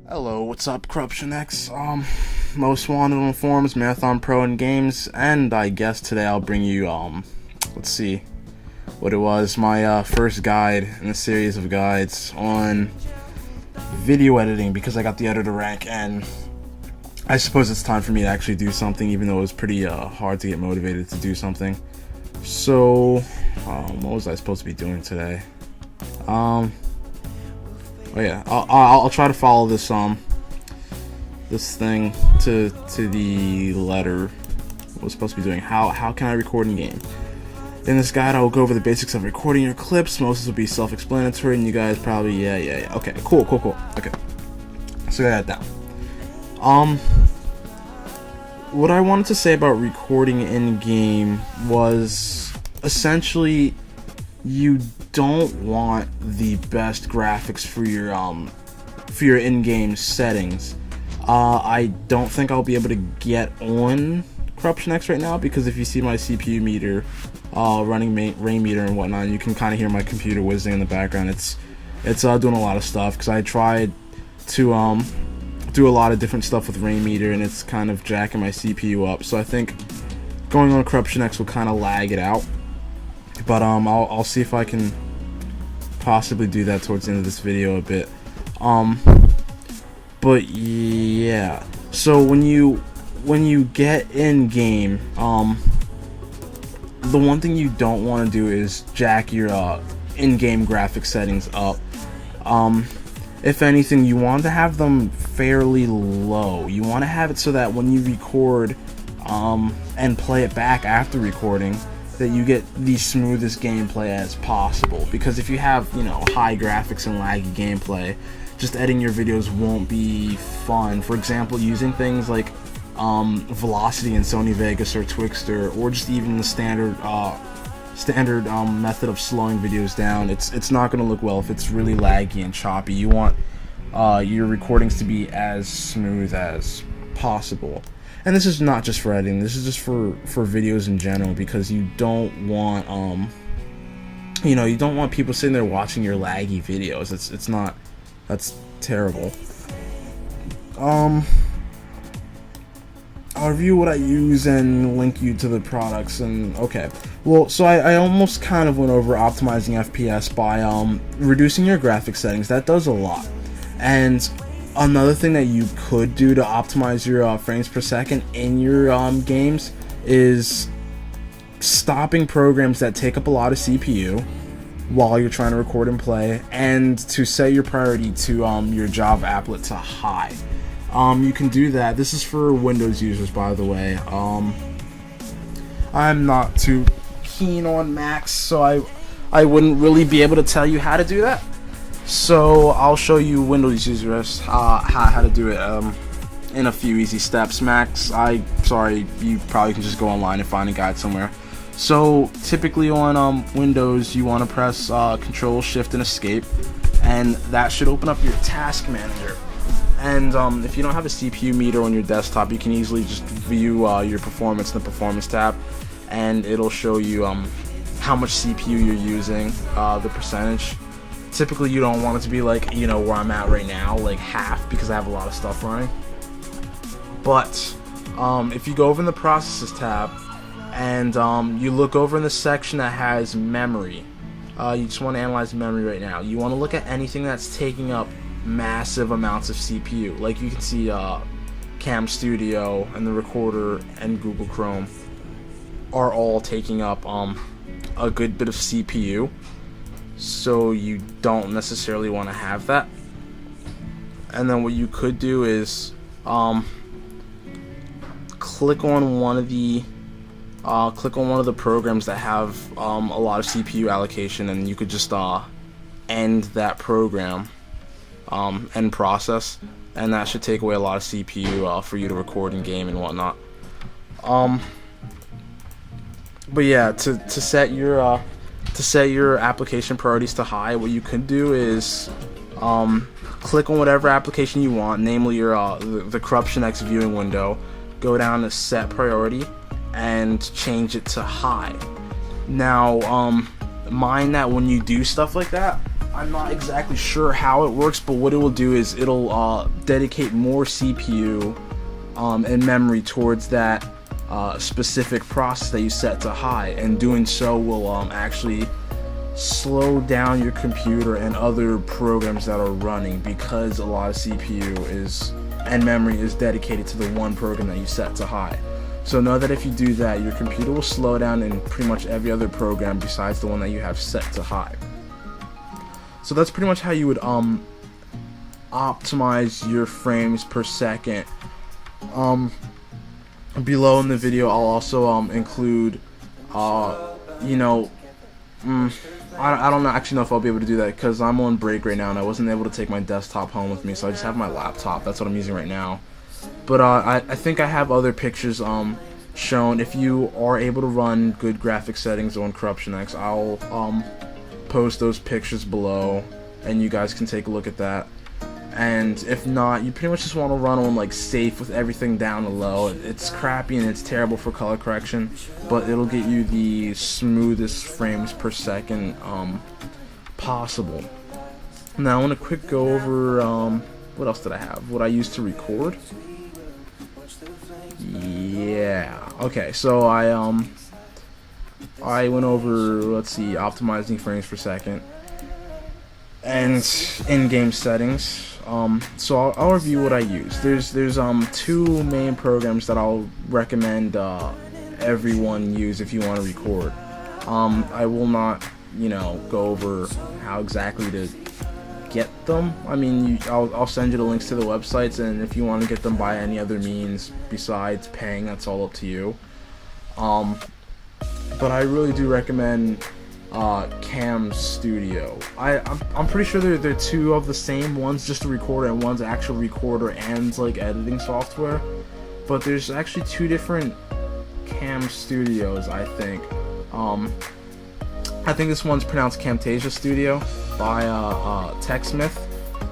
Hello, what's up, Corruption X? Most wanted on forums, Marathon Pro in games, and I guess today I'll bring you, let's see what it was, my first guide in a series of guides on video editing, because I got the editor rank, and I suppose it's time for me to actually do something, even though it was pretty hard to get motivated to do something. So, what was I supposed to be doing today? Oh yeah, I'll try to follow this this thing to the letter. What I was supposed to be doing. How can I record in game? In this guide, I will go over the basics of recording your clips. Most of this will be self-explanatory, and you guys probably yeah. Okay, cool. Okay, so I got that down. What I wanted to say about recording in game was essentially, you don't want the best graphics for your in-game settings. I don't think I'll be able to get on Corruption X right now, because if you see my CPU meter running rain meter and whatnot, you can kind of hear my computer whizzing in the background. It's doing a lot of stuff, because I tried to do a lot of different stuff with rain meter, and it's kind of jacking my CPU up. So I think going on Corruption X will kind of lag it out. But I'll see if I can possibly do that towards the end of this video a bit. But yeah. So when you get in game, the one thing you don't want to do is jack your in-game graphic settings up. If anything, you want to have them fairly low. You want to have it so that when you record and play it back after recording, that you get the smoothest gameplay as possible. Because if you have, high graphics and laggy gameplay, just editing your videos won't be fun. For example, using things like velocity in Sony Vegas or Twixtor, or just even the standard method of slowing videos down, it's not going to look well if it's really laggy and choppy. You want your recordings to be as smooth as possible. And this is not just for editing, this is just for videos in general, because you don't want you don't want people sitting there watching your laggy videos. That's terrible. I'll review what I use and link you to the products. And okay, well, so I almost kind of went over optimizing FPS by reducing your graphic settings. That does a lot. And another thing that you could do to optimize your frames per second in your games is stopping programs that take up a lot of CPU while you're trying to record and play, and to set your priority to your Java applet to high. You can do that. This is for Windows users, by the way. I'm not too keen on Macs, so I wouldn't really be able to tell you how to do that. So I'll show you Windows users how to do it in a few easy steps. Macs, sorry, you probably can just go online and find a guide somewhere. So typically on Windows, you want to press Control, Shift, and Escape, and that should open up your Task Manager. And if you don't have a CPU meter on your desktop, you can easily just view your performance in the Performance tab, and it'll show you how much CPU you're using, the percentage. Typically, you don't want it to be like, where I'm at right now, like half, because I have a lot of stuff running. But if you go over in the Processes tab, and you look over in the section that has memory, you just want to analyze memory right now. You want to look at anything that's taking up massive amounts of CPU. Like you can see Cam Studio and the recorder and Google Chrome are all taking up a good bit of CPU. So you don't necessarily want to have that. And then what you could do is click on one of the programs that have a lot of CPU allocation, and you could just end that program, end process, and that should take away a lot of CPU for you to record in game and whatnot. But yeah, to set your application priorities to high, what you can do is click on whatever application you want, namely your the Corruption X viewing window. Go down to Set Priority and change it to high. Now, mind that when you do stuff like that, I'm not exactly sure how it works, but what it will do is it'll dedicate more CPU and memory towards that specific process that you set to high, and doing so will actually slow down your computer and other programs that are running, because a lot of CPU and memory is dedicated to the one program that you set to high. So know that if you do that, your computer will slow down in pretty much every other program besides the one that you have set to high. So that's pretty much how you would optimize your frames per second. Below in the video, I'll also include, you know, I don't actually know if I'll be able to do that because I'm on break right now and I wasn't able to take my desktop home with me, so I just have my laptop. That's what I'm using right now. But I think I have other pictures shown. If you are able to run good graphic settings on CorruptionX, I'll post those pictures below and you guys can take a look at that. And if not, you pretty much just want to run on like safe with everything down low. It's crappy and it's terrible for color correction, but it'll get you the smoothest frames per second possible. Now I want to quick go over what else did I have? What I used to record? Yeah. Okay, so I went over, let's see, optimizing frames per second and in-game settings. So I'll review what I use. There's two main programs that I'll recommend everyone use if you want to record. I will not, go over how exactly to get them. I mean, I'll send you the links to the websites, and if you want to get them by any other means besides paying, that's all up to you. But I really do recommend Cam Studio. I'm pretty sure they're two of the same. One's just a recorder and one's actual recorder and like editing software. But there's actually two different Cam Studios, I think. I think this one's pronounced Camtasia Studio by TechSmith.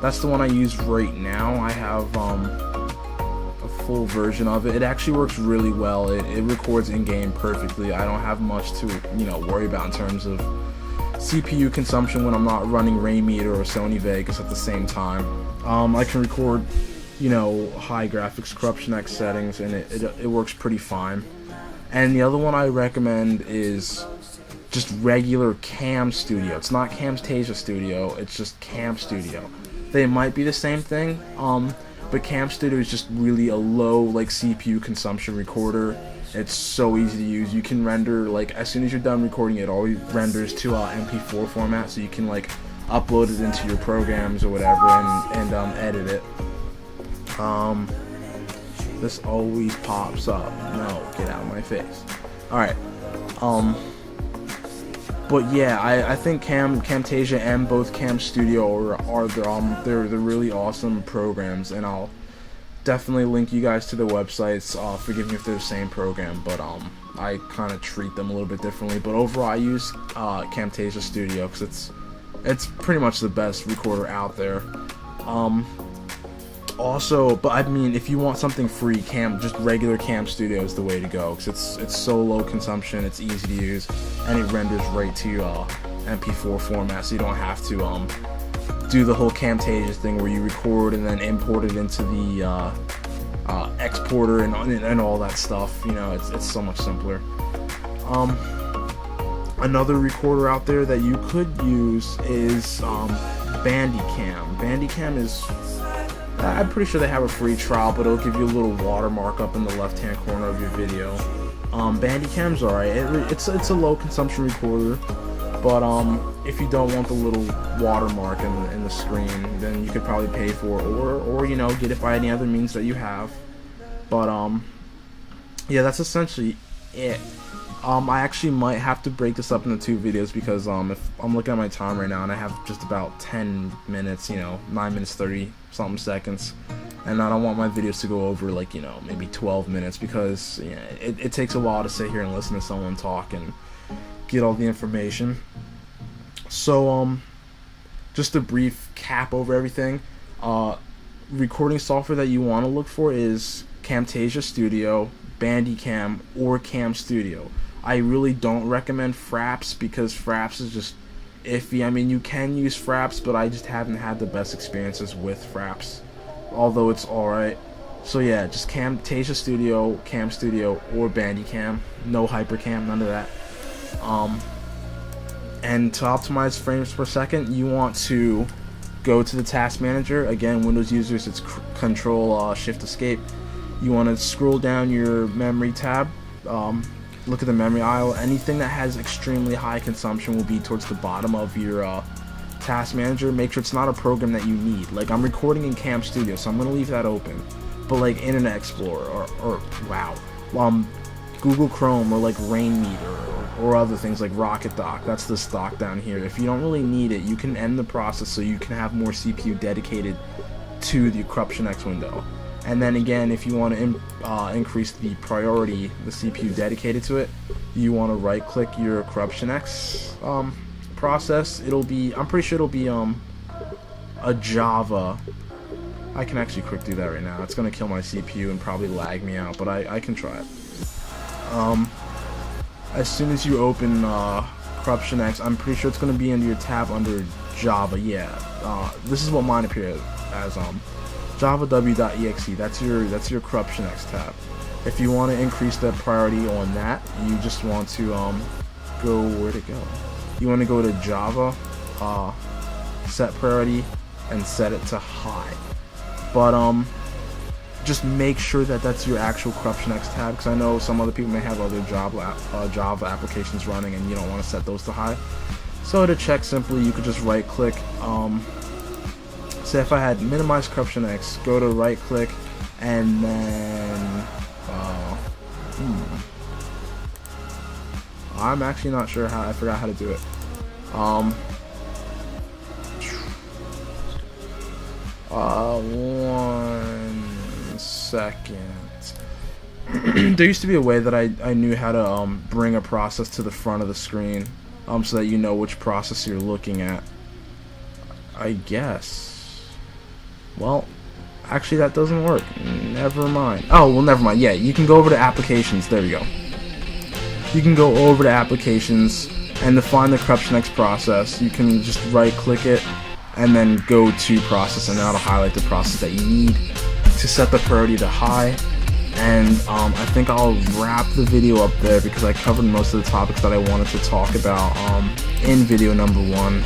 That's the one I use right now. I have a full version of it. It actually works really well. It records in-game perfectly. I don't have much to worry about in terms of CPU consumption when I'm not running Rainmeter or Sony Vegas at the same time. I can record high graphics CorruptionX settings, and it works pretty fine. And the other one I recommend is just regular Cam Studio. It's not Camtasia Studio, it's just Cam Studio. They might be the same thing, but Cam Studio is just really a low CPU consumption recorder. It's so easy to use. You can render as soon as you're done recording, it always renders to MP4 format, so you can upload it into your programs or whatever and edit it. This always pops up. No, get out of my face. Alright. But yeah, I think Camtasia and both Cam Studio they're really awesome programs, and I'll definitely link you guys to the websites. Forgive me if they're the same program, but I kind of treat them a little bit differently. But overall, I use Camtasia Studio because it's pretty much the best recorder out there. Also, but I mean, if you want something free, just regular Cam Studio is the way to go, because it's so low consumption, it's easy to use, and it renders right to MP4 format, so you don't have to do the whole Camtasia thing where you record and then import it into the exporter and all that stuff. It's so much simpler. Another recorder out there that you could use is Bandicam. Bandicam is, I'm pretty sure they have a free trial, but it'll give you a little watermark up in the left-hand corner of your video. Bandicam's alright. It's a low consumption recorder, but if you don't want the little watermark in the screen, then you could probably pay for it, or get it by any other means that you have. But yeah, that's essentially it. I actually might have to break this up into two videos because if I'm looking at my time right now and I have just about 10 minutes, 9 minutes 30 something seconds, and I don't want my videos to go over maybe 12 minutes because it takes a while to sit here and listen to someone talk and get all the information. So just a brief cap over everything. Recording software that you want to look for is Camtasia Studio, Bandicam, or Cam Studio. I really don't recommend Fraps because Fraps is just iffy. I mean, you can use fraps, but I just haven't had the best experiences with fraps, although it's alright. So yeah, just Camtasia Studio, Cam Studio, or Bandicam. No Hypercam, none of that. And to optimize frames per second, you want to go to the task manager. Again, Windows users, it's Control Shift Escape. You want to scroll down your memory tab. Look at the memory aisle. Anything that has extremely high consumption will be towards the bottom of your task manager. Make sure it's not a program that you need. Like, I'm recording in Cam Studio, so I'm gonna leave that open. But like Internet Explorer or Google Chrome or like Rainmeter or other things like Rocket Dock, that's the stock down here. If you don't really need it, you can end the process so you can have more CPU dedicated to the Corruption X window. And then again, if you want to increase the priority, the CPU dedicated to it, you want to right click your Corruption X process. It'll be, I'm pretty sure it'll be a Java. I can actually quick do that right now. It's gonna kill my CPU and probably lag me out, but I can try it. As soon as you open Corruption X, I'm pretty sure it's gonna be under your tab under Java. Yeah, this is what mine appears as Java w.exe. That's your Corruption X tab. If you want to increase the priority on that, you just want to go, where'd it go? You want to go to Java, set priority, and set it to high. But just make sure that that's your actual Corruption X tab, because I know some other people may have other Java applications running and you don't want to set those to high. So to check simply, you could just right click. Say if I had minimized Corruption X, go to right click and then I'm actually not sure how. I forgot how to do it. 1 second. There used to be a way that I knew how to bring a process to the front of the screen, so that you know which process you're looking at. I guess. Well, actually that doesn't work. Never mind. Oh, well, never mind. Yeah, you can go over to applications. There we go. You can go over to applications and to find the Corruption X process, you can just right click it and then go to process, and that'll highlight the process that you need to set the priority to high. And I think I'll wrap the video up there because I covered most of the topics that I wanted to talk about in video number 1.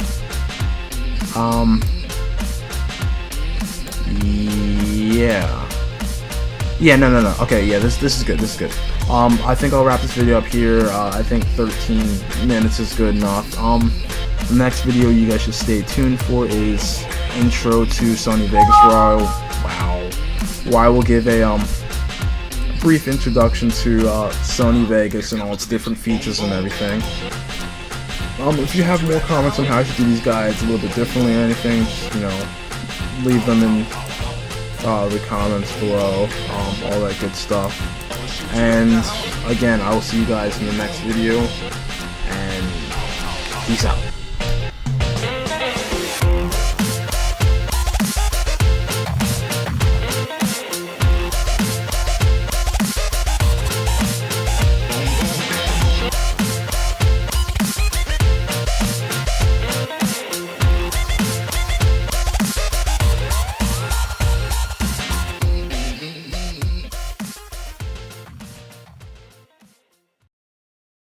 No. Okay, yeah, this is good. This is good. I think I'll wrap this video up here. I think 13 minutes is good enough. The next video you guys should stay tuned for is intro to Sony Vegas, where I will give a brief introduction to Sony Vegas and all its different features and everything. If you have more comments on how I should do these guides a little bit differently or anything, just, you know, leave them in the comments below, all that good stuff. And again, I will see you guys in the next video, and peace out.